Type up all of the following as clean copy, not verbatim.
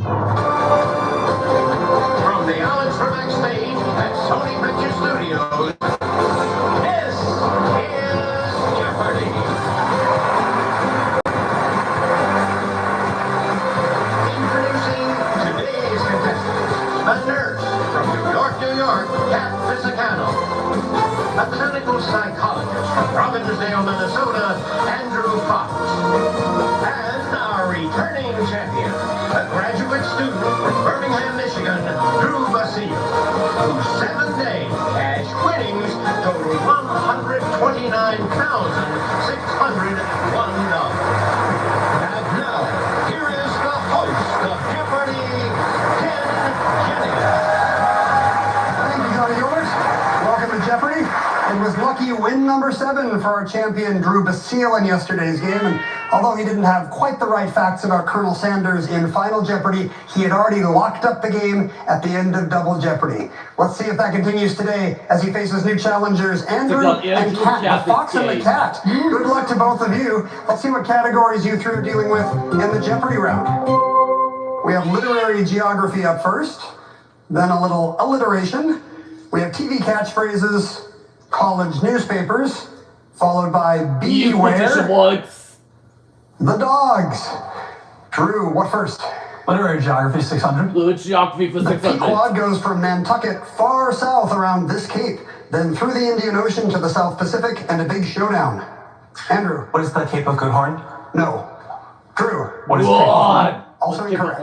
From the Alex backstage at Sony Pictures Studios, this is Jeopardy! Introducing today's contestant, a nurse from New York, Kat Pisacano. A clinical psychologist from Robbinsdale, Minnesota, Andrew Fox. And our returning champion, a graduate student from Birmingham, Michigan, Drew Basile, whose 7-day cash winnings total $129,601. And now, here is the host of Jeopardy, Ken Jennings. Thank you, Johnny Yours. Welcome to Jeopardy! It was lucky win number 7 for our champion Drew Basile in yesterday's game, and although he didn't have quite the right facts about Colonel Sanders in Final Jeopardy, he had already locked up the game at the end of Double Jeopardy. Let's see if that continues today as he faces new challengers Andrew and Kat, the Fox and the Cat. Good luck to both of you. Let's see what categories you threw dealing with in the Jeopardy round. We have literary geography up first, then a little alliteration. We have TV catchphrases, college newspapers, followed by Beware, the dogs. Drew, what first? Literary geography, 600. Literary geography for 600. The Pequod goes from Nantucket far south around this cape, then through the Indian Ocean to the South Pacific and a big showdown. Andrew. What is the Cape of Good Horn? No. Drew. What is Cape of Horn? Also incorrect.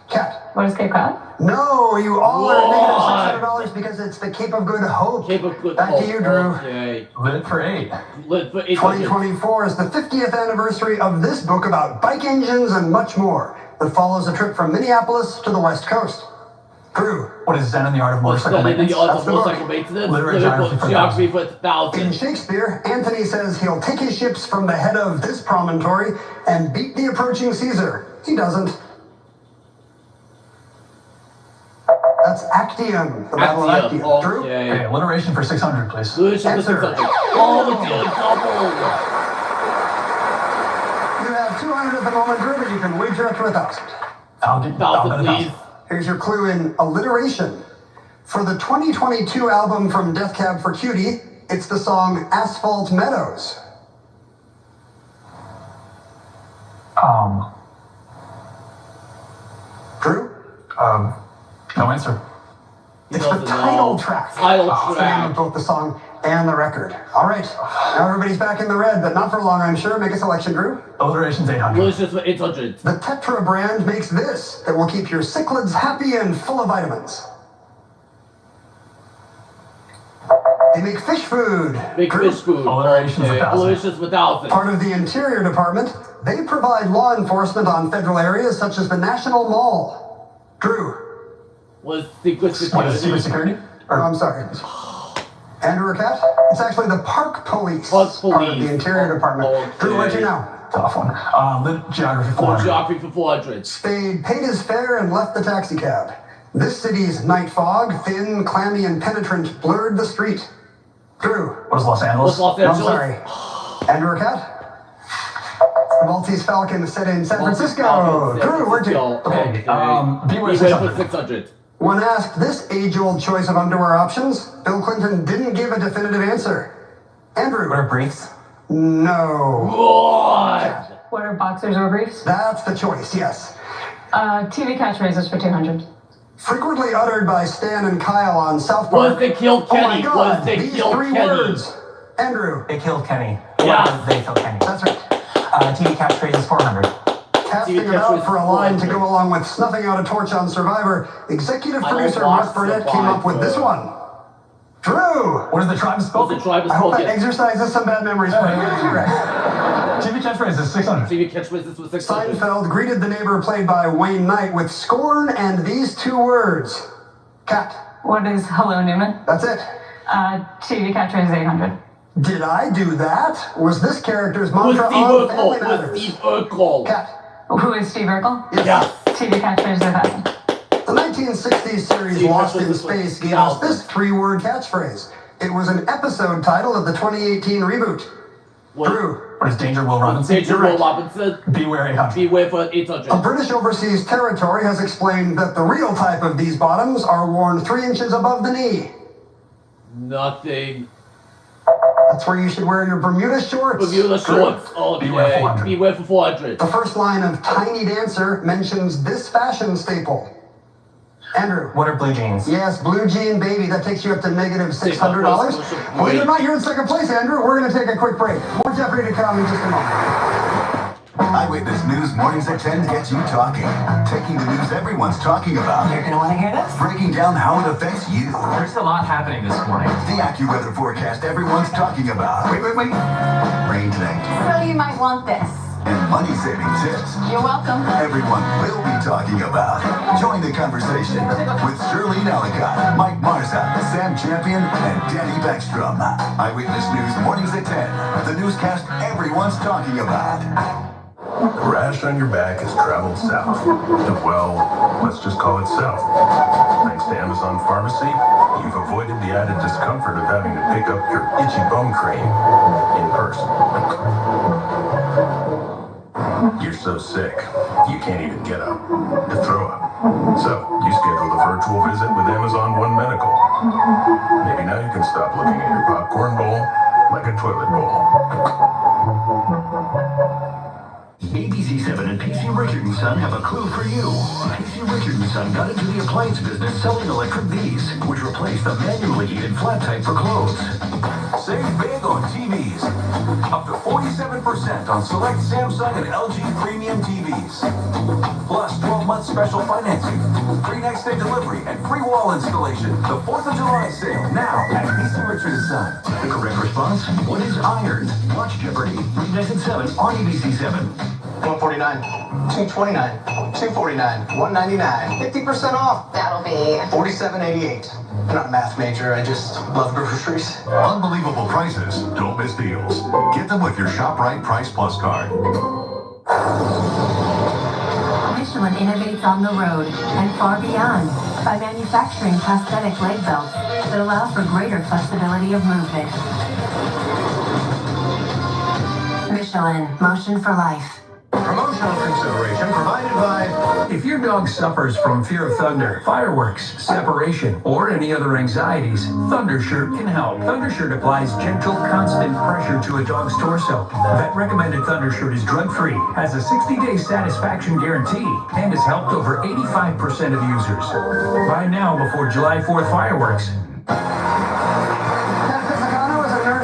Cat. What is Cape Cod? No, you all are negative $600 because it's the Cape of Good Hope. Cape of Good Back Hope. to you, Drew. Okay. Lit for 8. Lit for 8. 2024 is the 50th anniversary of this book about bike engines and much more that follows a trip from Minneapolis to the West Coast. Drew. What is Zen in the Art of Motorcycle Maintenance? That's the book. Literary geography for 1,000. In Shakespeare, Antony says he'll take his ships from the head of this promontory and beat the approaching Caesar. He doesn't. That's Actium, the Battle of Actium. Drew? Okay, alliteration for 600, please. Answer. Oh, the double. You have 200 at the moment, Drew, but you can wager up to 1,000. I'll bet 1,000. Here's your clue in alliteration. For the 2022 album from Death Cab for Cutie, it's the song Asphalt Meadows. Drew? No answer. It's the title track. That's the name of both the song and the record. All right. Now everybody's back in the red, but not for long, I'm sure. Make a selection, Drew. Alliteration's 800. Delicious for 800. The Tetra brand makes this that will keep your cichlids happy and full of vitamins. They make fish food. Big fish food. Alliteration's 1,000. Delicious 1,000. Part of the Interior Department, they provide law enforcement on federal areas such as the National Mall. Drew. What is secret security? What is secret security? Oh, I'm sorry. Andrew or Cat? It's actually the Park Police. Park Part of Police. the Interior Department. Okay. Drew, what you know? Tough one. Lit geography 400. Geography for 400. Spade paid his fare and left the taxicab. This city's night fog, thin, clammy, and penetrant, blurred the street. Drew. What is Los Angeles? What's Los No, I'm Angeles? sorry. Andrew or Cat? The Maltese Falcon set in San Francisco. Drew, where'd you? Okay, Beware Beware for 600. 600. When asked this age-old choice of underwear options, Bill Clinton didn't give a definitive answer. Andrew. What are briefs? No. What? What are boxers or briefs? That's the choice, yes. TV catchphrases for 200. Frequently uttered by Stan and Kyle on South What Park. if they killed Oh my Kenny? What God, if they these killed 3 Kenny? words. Andrew. They killed Kenny. Yeah. They killed Kenny. That's right. TV catchphrases 400. Casting about for a line to go along with snuffing out a torch on Survivor, executive producer Mark Burnett came up with this one. Drew! What is the tribe spoken? The tribe is I hope that spoken. exercises some bad memories for you. TV catchphrases 600. TV catchphrases for 600. Seinfeld greeted the neighbor played by Wayne Knight with scorn and these 2 words. Cat. What is Hello Newman? That's it. TV catchphrase 800. Did I do that? Was this character's With mantra Steve on Family Urkel. With Matters? Steve Urkel. Cat. Who is Steve Urkel? Yes. Yeah. TV catchphrase 1,000. The 1960s series Steve Lost Urkel in was Space gave 1,000. us this 3-word catchphrase. It was an episode title of the 2018 reboot. What? Drew. What is danger, Will Robinson? Danger Will Robinson. Beware 800. Beware for 800. A British overseas territory has explained that the real type of these bottoms are worn 3 inches above the knee. Nothing. That's where you should wear your Bermuda shorts. Bermuda shorts. Oh, Beware 400. Beware for 400. The first line of Tiny Dancer mentions this fashion staple. Andrew. What are blue jeans? Yes, blue jean baby. That takes you up to negative $600. Believe it or not, you're in second place, Andrew. We're going to take a quick break. More Jeopardy to come in just a moment. Eyewitness News mornings at 10 gets you talking. Taking the news everyone's talking about. You're gonna want to hear this? Breaking down how it affects you. There's a lot happening this morning. The AccuWeather forecast everyone's talking about. Wait. Rain tonight. So you might want this. And money-saving tips. You're welcome. Everyone will be talking about. Join the conversation with Shirley Alec, Mike Marza, Sam Champion, and Danny Beckstrom. Eyewitness News mornings at 10. The newscast everyone's talking about. The rash on your back has traveled south. Well, let's just call it south. Thanks to Amazon Pharmacy, you've avoided the added discomfort of having to pick up your itchy bum cream in person. You're so sick, you can't even get up to throw up. So, you scheduled a virtual visit with Amazon One Medical. Maybe now you can stop looking at your popcorn bowl like a toilet bowl. ABC7 and PC Richard & Son have a clue for you. PC Richard & Son got into the appliance business selling electric V's, which replaced the manually heated flat type for clothes. Save big on TVs. Up to 47% on select Samsung and LG premium TVs. Plus 12-month special financing, free next day delivery, and free wall installation. The 4th of July sale now at PC Richard & Son. The correct response, what is iron? Watch Jeopardy, weeknights at 7 on ABC7. 149, 229, 249, 199, 50% off. That'll be. 47.88. I'm not a math major, I just love groceries. Unbelievable prices. Don't miss deals. Get them with your ShopRite Price Plus card. Michelin innovates on the road and far beyond by manufacturing prosthetic leg belts that allow for greater flexibility of movement. Michelin, motion for life. Promotional consideration provided by... If your dog suffers from fear of thunder, fireworks, separation, or any other anxieties, Thundershirt can help. Thundershirt applies gentle, constant pressure to a dog's torso. Vet-recommended Thundershirt is drug-free, has a 60-day satisfaction guarantee, and has helped over 85% of users. Buy now before July 4th fireworks.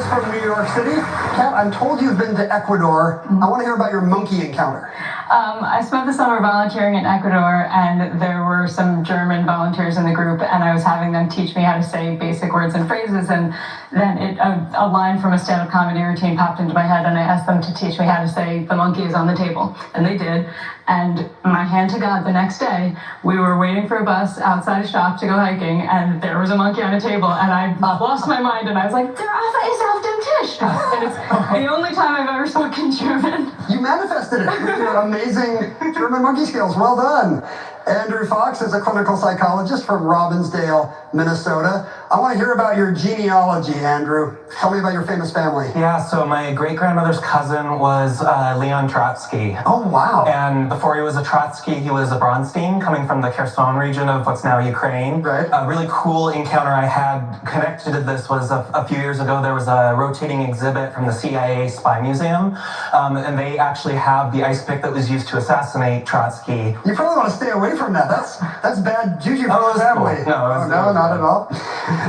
From New York City. Kat, I'm told you've been to Ecuador. I want to hear about your monkey encounter. I spent the summer volunteering in Ecuador, and there were some German volunteers in the group, and I was having them teach me how to say basic words and phrases, and then a line from a stand-up comedy routine popped into my head, and I asked them to teach me how to say the monkey is on the table, and they did. And my hand to God, the next day, we were waiting for a bus outside a shop to go hiking, and there was a monkey on a table, and I lost my mind, and I was like, der Affe ist auf dem Tisch. And it's the only time I've ever spoken German. You manifested it with your amazing German monkey skills. Well done. Andrew Fox is a clinical psychologist from Robbinsdale, Minnesota. I want to hear about your genealogy, Andrew. Tell me about your famous family. Yeah, so my great-grandmother's cousin was Leon Trotsky. Oh, wow. And before he was a Trotsky, he was a Bronstein, coming from the Kherson region of what's now Ukraine. Right. A really cool encounter I had connected to this was a few years ago, there was a rotating exhibit from the CIA Spy Museum, and they actually have the ice pick that was used to assassinate Trotsky. You probably want to stay away from that. That's bad juju for your family. Cool. No, not at all.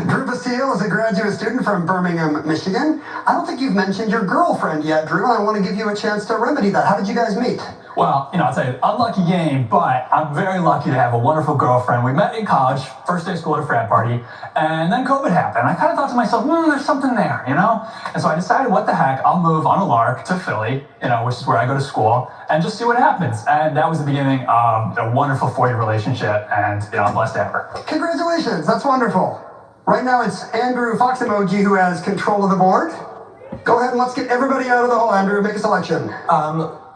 Drew Basile is a graduate student from Birmingham, Michigan. I don't think you've mentioned your girlfriend yet, Drew. I want to give you a chance to remedy that. How did you guys meet? Well, I'll tell you, unlucky game, but I'm very lucky to have a wonderful girlfriend. We met in college, first day of school at a frat party, and then COVID happened. I kind of thought to myself, there's something there, And so I decided, what the heck, I'll move on a lark to Philly, which is where I go to school, and just see what happens. And that was the beginning of a wonderful 4-year relationship, and I'm blessed to have her. Congratulations, that's wonderful. Right now it's Andrew Fox Emoji who has control of the board. Go ahead and let's get everybody out of the hole, Andrew. Make a selection.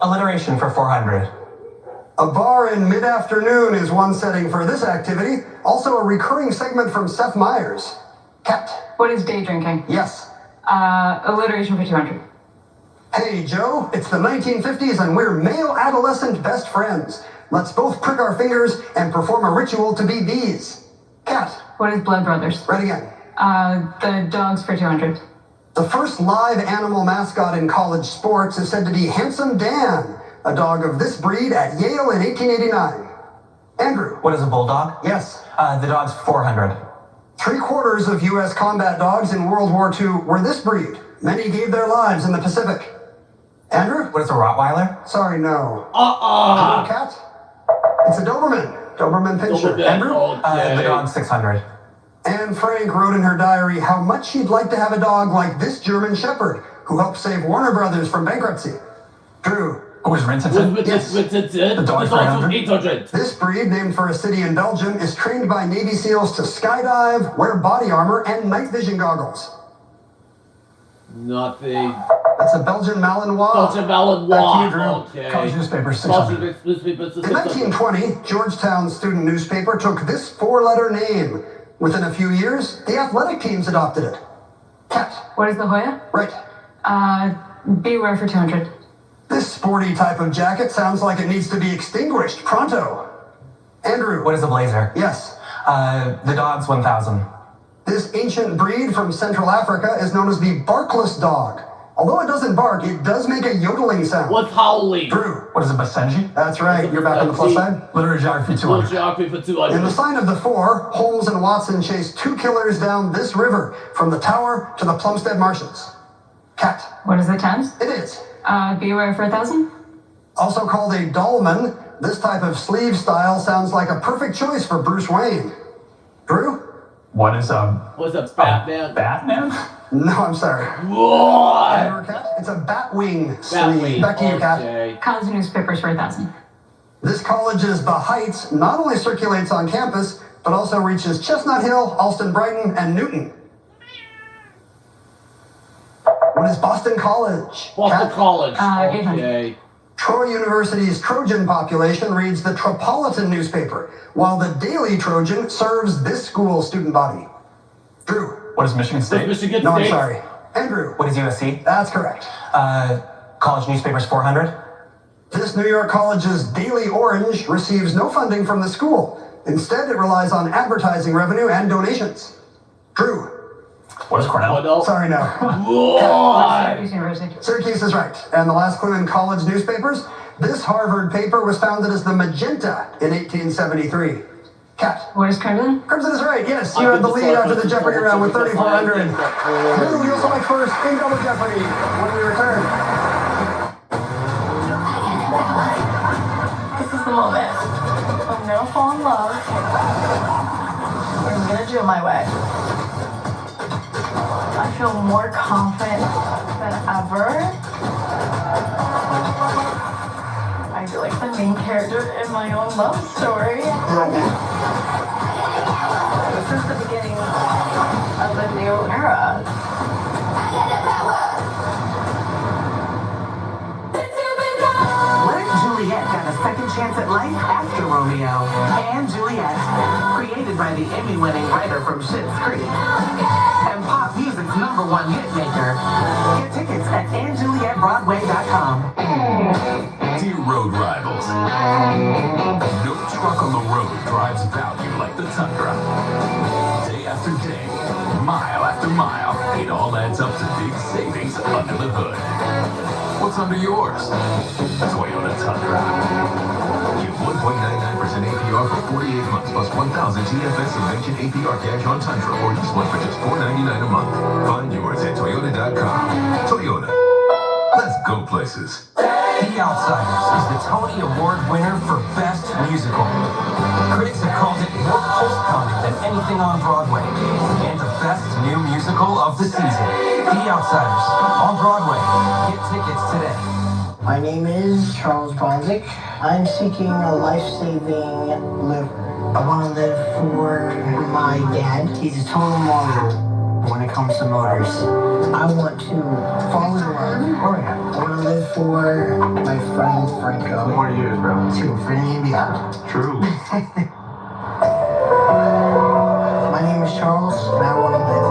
Alliteration for 400. A bar in mid-afternoon is one setting for this activity. Also a recurring segment from Seth Meyers. Kat. What is day drinking? Yes. Alliteration for 200. Hey, Joe, it's the 1950s and we're male adolescent best friends. Let's both prick our fingers and perform a ritual to be bees. Cat. What is Blood Brothers? Right again. The dogs for 200. The first live animal mascot in college sports is said to be Handsome Dan, a dog of this breed at Yale in 1889. Andrew. What is a bulldog? Yes. The dog's 400. 3/4 of U.S. combat dogs in World War II were this breed. Many gave their lives in the Pacific. Andrew? What is a Rottweiler? Sorry, no. Cat? It's a Doberman. Doberman Pinscher. Andrew? The dog's 600. Anne Frank wrote in her diary how much she'd like to have a dog like this German Shepherd, who helped save Warner Brothers from bankruptcy. Drew. Who was Rintintin? Yes. The dog for 800. This breed, named for a city in Belgium, is trained by Navy SEALs to skydive, wear body armor, and night vision goggles. Nothing. That's a Belgian Malinois. Belgian Malinois. Back to you, Drew. Okay. College newspaper 600. In 1920, Georgetown's student newspaper took this 4-letter name. Within a few years, the athletic teams adopted it. Cat. What is the Hoya? Right. Beware for 200. This sporty type of jacket sounds like it needs to be extinguished pronto. Andrew. What is a blazer? Yes. The dog's 1,000. This ancient breed from Central Africa is known as the barkless dog. Although it doesn't bark, it does make a yodeling sound. What's howling? Drew. What is a Basenji? That's right. You're back on the plus side. Literary geography 200. Geography for 200. In the sign of the 4, Holmes and Watson chased 2 killers down this river from the Tower to the Plumstead Marshes. Cat. What is the Thames? It is. Beware for 1,000. Also called a dolman, this type of sleeve style sounds like a perfect choice for Bruce Wayne. Drew? What is What's a Batman? Batman? No, I'm sorry. What? Cat? It's a batwing sleeve. Batwing. Back to you, Cat. Okay. College newspapers for 1,000. This college's The Heights not only circulates on campus, but also reaches Chestnut Hill, Alston Brighton, and Newton. What is Boston College? Boston Cat? College. 800. Okay. Troy University's Trojan population reads the Tropolitan newspaper, while the Daily Trojan serves this school's student body. Drew. What is Michigan State? Michigan No, I'm State. sorry. Andrew. What is USC? That's correct. College newspapers 400. This New York college's Daily Orange receives no funding from the school. Instead, it relies on advertising revenue and donations. Drew. What is Cornell? Oh, no. Sorry, no. What? Syracuse University. Syracuse is right. And the last clue in college newspapers, this Harvard paper was founded as the Magenta in 1873. Cat. What is Crimson? Crimson is right, yes. You have the lead after the Jeopardy round with 3,400. Drew, you also like first in Double Jeopardy when we return. This is the moment. I'm gonna fall in love. I'm gonna do it my way. I feel more confident than ever. I feel like the main character in my own love story. This is the beginning of a new era. What if Juliet got a second chance at life after Romeo? And Juliet, created by the Emmy-winning writer from Schitt's Creek, and pop music's #1 hit maker. Get tickets at AndJulietBroadway.com. Dear road rivals, no truck on the road drives value like the Tundra. Day after day, mile after mile, it all adds up to big savings under the hood. What's under yours? Toyota Tundra. Give 1.99% APR for 48 months plus 1,000 TFS Invention APR cash on Tundra or lease one for just $4.99 a month. Find yours at Toyota.com. Toyota. Let's go places. The Outsiders is the Tony Award winner for Best Musical. Critics have called it more post-comic than anything on Broadway, and the best new musical of the season. The Outsiders on Broadway. Get tickets today. My name is Charles Bonzik. I'm seeking a life-saving liver. I want to live for my dad. He's a total mogul when it comes to motors. I want to fall in love. I want to live for my friend Franco. More years, bro. To infinity and beyond. True. My name is Charles, and I want to live.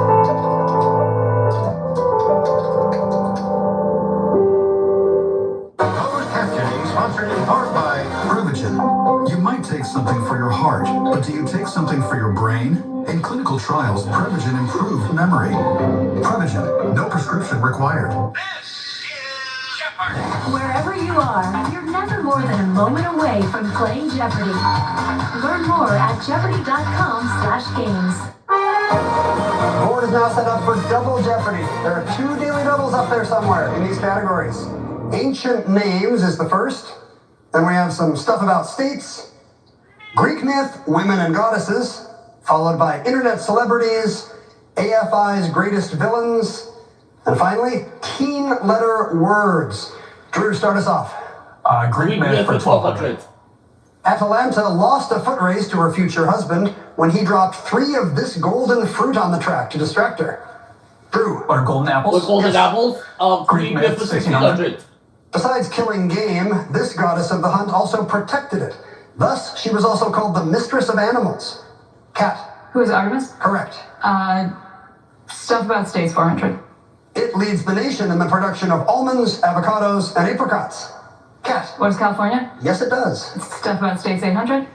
something for your heart, but do you take something for your brain? In clinical trials, Prevagen improved memory. Prevagen, no prescription required. Wherever you are, you're never more than a moment away from playing Jeopardy! Learn more at jeopardy.com/games. The board is now set up for Double Jeopardy. There are 2 daily doubles up there somewhere in these categories. Ancient names is the first. Then we have some stuff about states, Greek myth, women and goddesses, followed by internet celebrities, AFI's greatest villains, and finally, teen letter words. Drew, start us off. Greek myth for 1200. Atalanta lost a foot race to her future husband when he dropped 3 of this golden fruit on the track to distract her. Drew. What are golden apples? What golden apples? Greek myth for 1600. Besides killing game, this goddess of the hunt also protected it. Thus, she was also called the mistress of animals. Cat. Who is Artemis? Correct. Stuff about states 400. It leads the nation in the production of almonds, avocados, and apricots. Cat. What is California? Yes, it does. Stuff about states 800.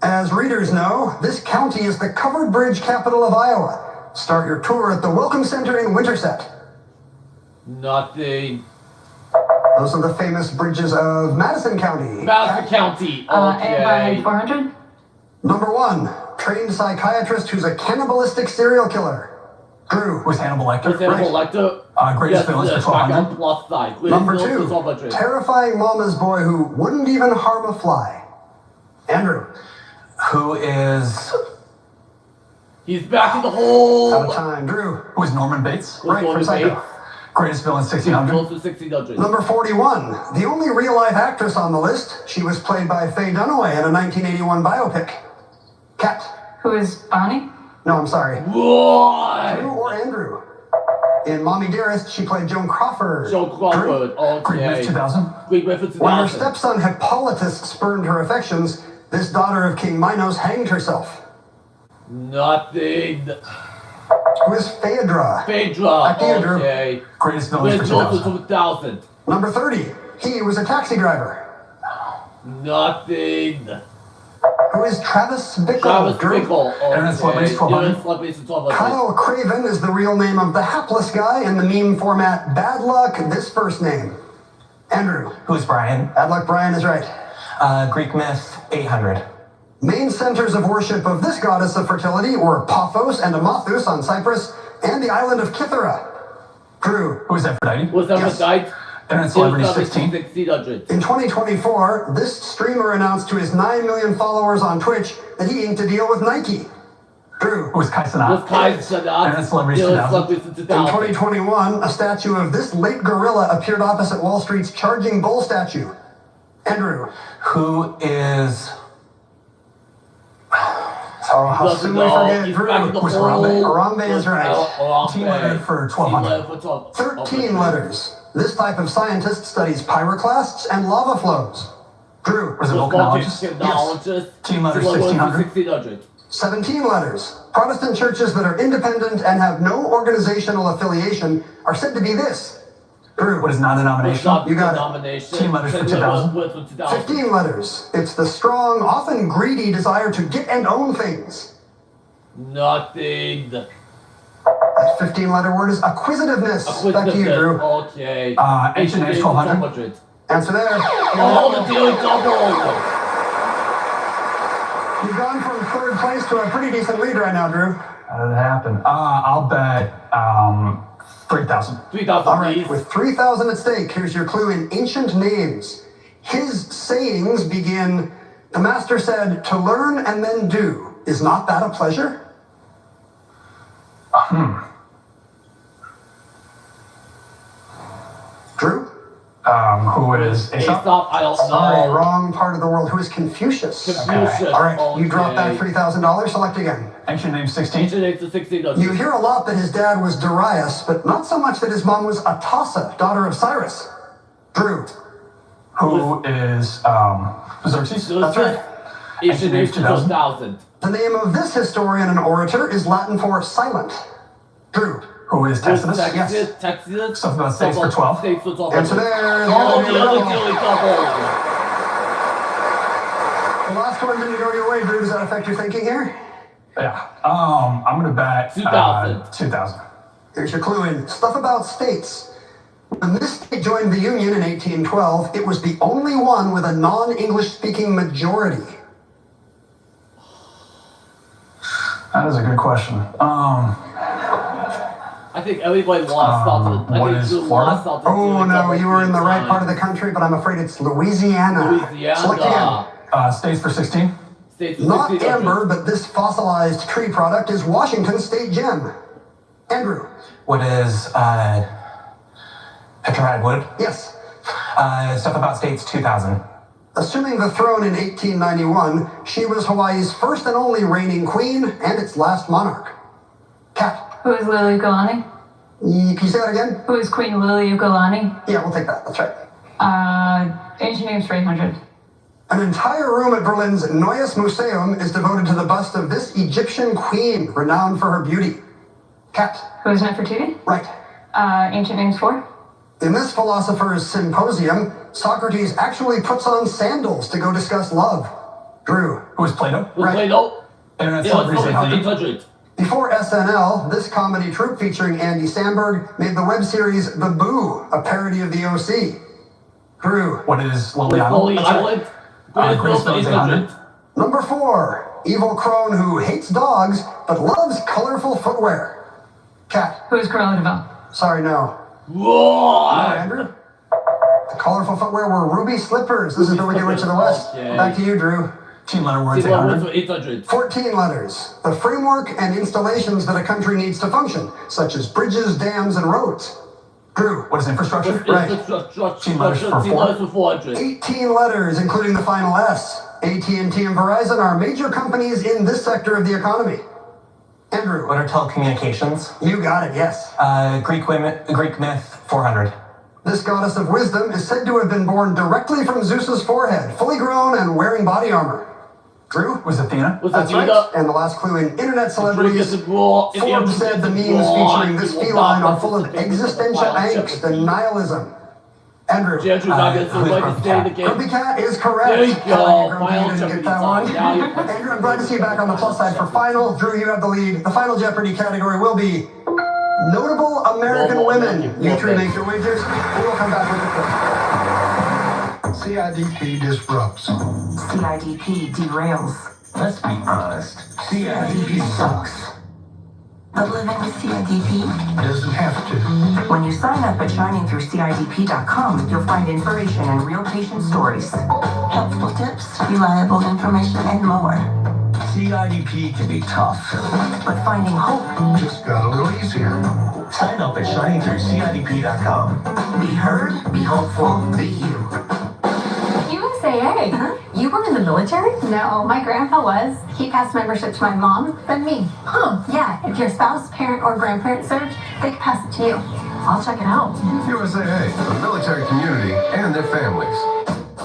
As readers know, this county is the covered bridge capital of Iowa. Start your tour at the Welcome Center in Winterset. Nothing. Those are the famous bridges of Madison County. Madison County. Okay. AFI 400. Number 1, trained psychiatrist who's a cannibalistic serial killer. Drew. Who's Hannibal Lecter? Who's Hannibal Lecter? Greatest villains for 1200. Plus side. Number 2, terrifying mama's boy who wouldn't even harm a fly. Andrew. Who is... He's back in the hole. Out of time. Drew. Who is Norman Bates? Right, from Psycho. Greatest villain 1600. 1600. Number 41, the only real-life actress on the list. She was played by Faye Dunaway in a 1981 biopic. Cat. Who is Bonnie? No, I'm sorry. What? Drew or Andrew? In Mommy Dearest, she played Joan Crawford. Joan Crawford. Greek Okay. myth 2000. Greek myth 2000. When her stepson Hippolytus spurned her affections, this daughter of King Minos hanged herself. Nothing. Who is Phaedra? Phaedra. Back to you, Drew. Okay. Greatest villains for 2000. 2000. Number 30, he was a taxi driver. Nothing. Who is Travis Bickle? Travis Drew? Bickle. Internet celebrities 1200. Internet celebrities 1200. Kyle Craven is the real name of the hapless guy in the meme format Bad Luck, this first name. Andrew. Who's Brian? Bad Luck Brian is right. Greek myth 800. Main centers of worship of this goddess of fertility were Paphos and Amathus on Cyprus and the island of Kythera. Drew. Who is Aphrodite? Was Aphrodite? Internet celebrities 16. 1600. In 2024, this streamer announced to his 9 million followers on Twitch that he inked a deal with Nike. Drew. Who is Kai Cenat? Was Kai Cenat? Internet celebrities Internet 2000. celebrities In 2000. 2021, a statue of this late gorilla appeared opposite Wall Street's Charging Bull statue. Andrew. Who is... Oh, how soon we forget Drew. Who's Harambe? Harambe is right. Team letter for 1200. 13 letters. This type of scientist studies pyroclasts and lava flows. Drew. Was it volcanologist? Yes. Team letter 1600. 1600. 17 letters. Protestant churches that are independent and have no organizational affiliation are said to be this. Drew. What is non-denominational? You got it. Team letters for 2000. 15 letters. It's the strong, often greedy desire to get and own things. Nothing. That 15-letter word is acquisitiveness. Back to you, Drew. Okay. Ancient age 1200. Answer there. Oh, the daily double. You've gone from third place to a pretty decent lead right now, Drew. How did it happen? I'll bet 3,000. 3,000. All right, with 3,000 at stake, here's your clue in ancient names. His sayings begin, the master said, to learn and then do. Is not that a pleasure? Drew? Who is Aesop? Aesop, I don't Sorry, know. wrong part of the world. Who is Confucius? Confucius. All right, you drop that Okay. $3,000. Select again. Ancient name 16. Ancient age to 1600. You hear a lot that his dad was Darius, but not so much that his mom was Atossa, daughter of Cyrus. Drew. Who is Xerxes? That's right. Ancient age to 2000. The name of this historian and orator is Latin for silent. Drew. Who is Tacitus? Yes. Texas. Something about states for 12. States for 12. Answer there. Oh, the Double. other daily double. The last last one didn't go your way, Drew. Does that affect your thinking here? Yeah. I'm gonna bet 2000. 2000. Here's your clue in Stuff About States. When this state joined the Union in 1812, it was the only one with a non-English speaking majority. That is a good question. I think everybody lost something. I what think is you Florida? lost something. Oh no, you were in the right part of the country, but I'm afraid it's Louisiana. Select again. States for 16. States for Not 16. amber, but this fossilized tree product is Washington State gem. Andrew. What is petrified wood? Yes. Stuff About States 2000. Assuming the throne in 1891, she was Hawaii's first and only reigning queen and its last monarch. Kat. Who is Lily Ukulani? Can you say that again? Who is Queen Lily Ukulani? Yeah, we'll take that. That's right. Ancient names for 800. An entire room at Berlin's Neues Museum is devoted to the bust of this Egyptian queen, renowned for her beauty. Kat. Who is Nefertiti? Right. Ancient names for? In this philosopher's symposium, Socrates actually puts on sandals to go discuss love. Drew. Who is Plato? Right. Plato. Internet Yeah, celebrities it's 800. 800. Before SNL, this comedy troupe featuring Andy Samberg made the web series The Boo, a parody of the OC. Drew. What is Lonely Lonely Island? Island. Grace Films 800. Number 4, evil crone who hates dogs but loves colorful footwear. Kat. Who is Cruella de Vil? Sorry, no. Whoa! Andrew? The colorful footwear were ruby slippers. This is the Wicked Witch of the West. Okay. Back to you, Drew. 18-letter words, People are 800. 800. 14 letters. The framework and installations that a country needs to function, such as bridges, dams, and roads. Drew. What is infrastructure? Right. 18 letters for 400. 18 letters, including the final S. AT&T and Verizon are major companies in this sector of the economy. Andrew. What are telecommunications? You got it, yes. Greek myth 400. This goddess of wisdom is said to have been born directly from Zeus's forehead, fully grown and wearing body armor. Drew? Was Athena? That's right. And the last clue in internet celebrities, Forbes said the memes featuring this feline are full of existential angst and nihilism. Andrew. Andrew Grumpy Cat is correct. There you go. Grumpy, you didn't get that one. Andrew, I'm glad to see you back on the plus side for final. Drew, you have the lead. The final Jeopardy category will be Notable American Women. You three make your wagers. We will come back with the clip. CIDP disrupts. CIDP derails. Let's be honest. CIDP sucks. But living with CIDP Doesn't have to. When you sign up at shiningthroughcidp.com, you'll find inspiration and real patient stories, helpful tips, reliable information, and more. CIDP can be tough. But finding hope Just got a little easier. Sign up at shiningthroughcidp.com. Be heard, be hopeful, be you. USAA? You were in the military? No, my grandpa was. He passed membership to my mom, then me. Huh, yeah. If your spouse, parent, or grandparent served, they could pass it to you. I'll check it out. USAA, the military community and their families.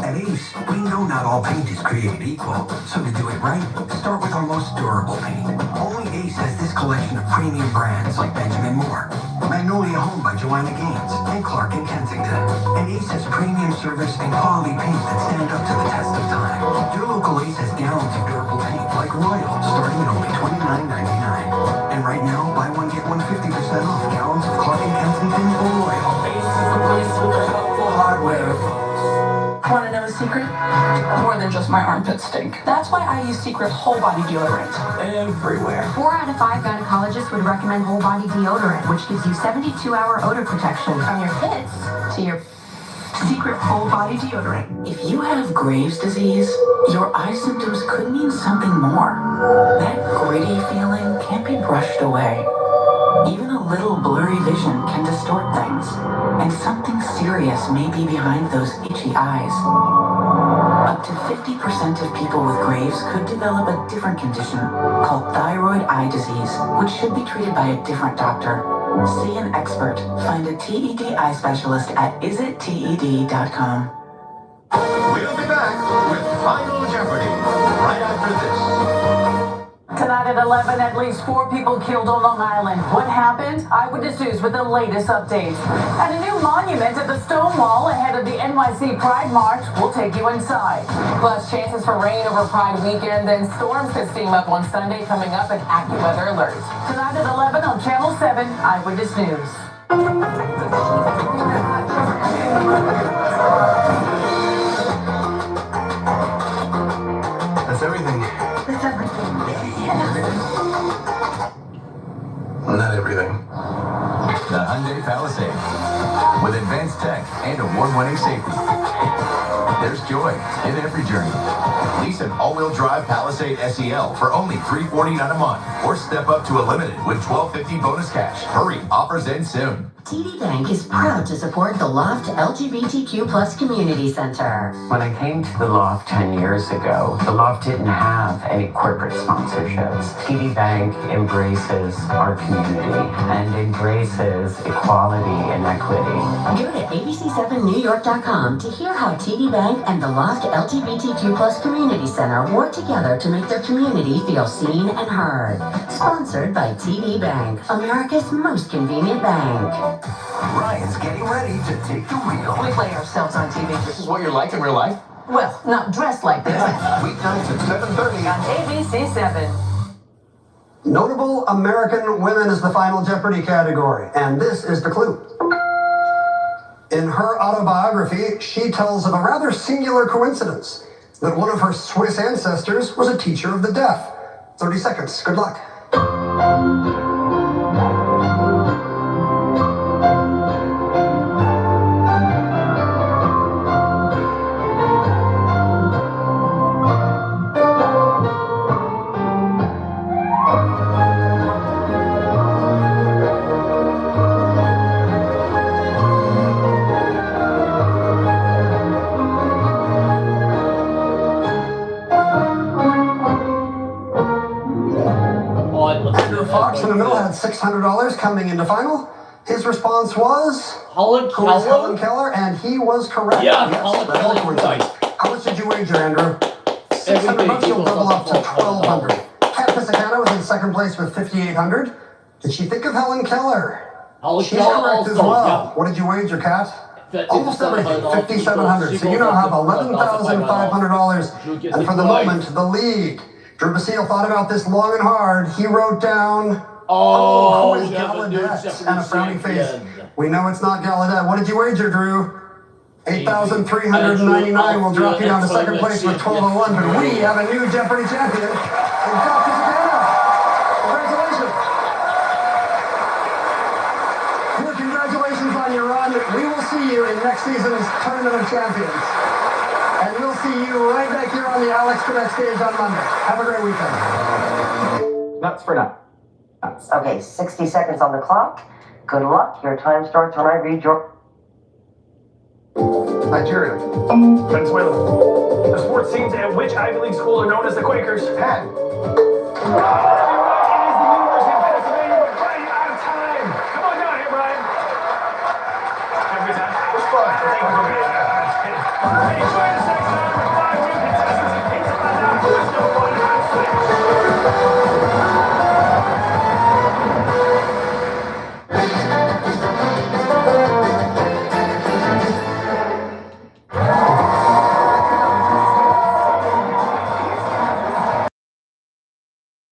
At Ace, we know not all paint is created equal. So to do it right, start with our most durable paint. Only Ace has this collection of premium brands like Benjamin Moore, Magnolia Home by Joanna Gaines, and Clark and Kensington. And Ace has premium service and quality paint that stand up to the test of time. Your local Ace has gallons of durable paint like Royal, starting at only $29.99. And right now, buy one, get one 50% off gallons of Clark and Kensington or Royal. Ace is the place with the helpful hardware. Want to know a secret? More than just my armpits stink. That's why I use Secret whole body deodorant everywhere. 4 out of 5 gynecologists would recommend whole body deodorant, which gives you 72-hour odor protection from your pits to your Secret whole body deodorant. If you have Graves' disease, your eye symptoms could mean something more. That gritty feeling can't be brushed away. Even a little blurry vision can distort things, and something serious may be behind those itchy eyes. Up to 50% of people with Graves could develop a different condition called thyroid eye disease, which should be treated by a different doctor. See an expert. Find a TED eye specialist at isitted.com. We'll be back with Final Jeopardy right after this. To that at 11, at least 4 people killed on Long Island. What happened? Eyewitness News with the latest updates. And a new monument at the Stone Wall ahead of the NYC Pride March. We'll take you inside. Plus, chances for rain over Pride weekend, then storms could steam up on Sunday, coming up an AccuWeather alert. Tonight at 11 on Channel 7, Eyewitness News. That's everything. That's everything. Not everything. The Hyundai Palisade. With advanced tech and award-winning safety. There's joy in every journey. Lease an all-wheel drive Palisade SEL for only $349 a month. Or step up to a limited with $1,250 bonus cash. Hurry, offers end soon. TD Bank is proud to support the Loft LGBTQ+ Community Center. When I came to the Loft 10 years ago, the Loft didn't have any corporate sponsorships. TD Bank embraces our community and embraces equality and equity. Go to abc7newyork.com to hear how TD Bank and the Loft LGBTQ+ Community Center work together to make their community feel seen and heard. Sponsored by TD Bank, America's most convenient bank. Ryan's getting ready to take the wheel. We play ourselves on TV. This is what you're like in real life? Well, not dressed like this. Weeknights at 7:30 on ABC 7. Notable American women is the final Jeopardy category, and this is the clue. In her autobiography, she tells of a rather singular coincidence that one of her Swiss ancestors was a teacher of the deaf. 30 seconds. Good luck. Fox in the middle had $600 coming into final. His response was Helen Keller, and he was correct. Yeah, yes, Helen that is Keller, a coincidence. right. How much did you wager, Andrew? $600 you'll double up to $1,200. Kat Pisacano was in second place with $5,800. Did she think of Helen Keller? She's correct as well. Yeah. What did you wager, Kat? Almost everything, $5,700. So you now have $11,500. And for the moment, the lead. Drew Basile thought about this long and hard. He wrote down, who is Gallaudet? And a frowning face. We know it's not Gallaudet. What did you wager, Drew? $8,399 will drop you down to second place with $1,201. But we have a new Jeopardy champion in Kat Pisacano. Congratulations. Congratulations on your run. We will see you in next season's Tournament of Champions. And we'll see you right back here on the Alex Connect stage on Monday. Have a great weekend. Nuts for nuts. Okay, 60 seconds on the clock. Good luck. Your time starts when I read your... Nigeria. Venezuela. The sports teams at which Ivy League school are known as the Quakers? Penn. It is the University of Pennsylvania. We're running out of time. Come on down here, Brian. Have a good time. It was fun. Thank you for being here. Hey,